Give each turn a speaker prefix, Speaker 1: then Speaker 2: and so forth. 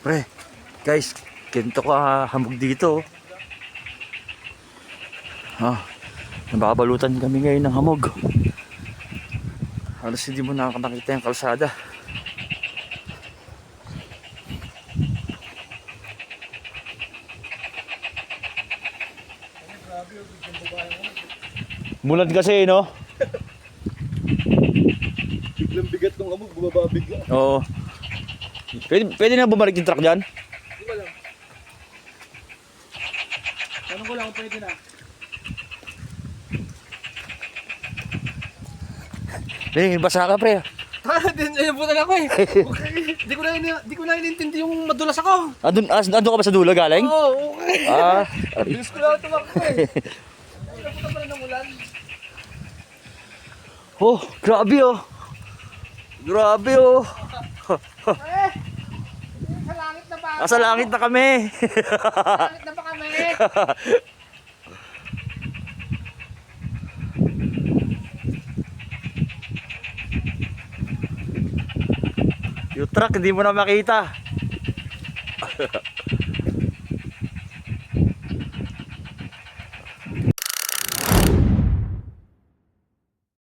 Speaker 1: Pre, guys, ganito ka hamog dito. Nababalutan kami ngayon ng hamog. Halos hindi mo nakakita yung kalsada. Bulan kasi, no?
Speaker 2: Biglang bigat ng amog, bumaba bigla.
Speaker 1: Oo. Pwede na bumalik yung truck dyan?
Speaker 2: Hindi ko alam. Tanong ko lang kung pwede na.
Speaker 1: Basa ka, pre.
Speaker 2: Nabutan ako eh. Di ko na inintindi yung madulas ako.
Speaker 1: Andun ka ba sa dulo galing?
Speaker 2: Oo, okay. Bilis ko lang tumakbo eh. Nabutan pa rin ng ulan.
Speaker 1: Oh, grabe oh. Grabe oh.
Speaker 2: Sa langit na ba?
Speaker 1: Nasa langit na kami.
Speaker 2: Sa langit na ba kami?
Speaker 1: Yung truck hindi mo na makita.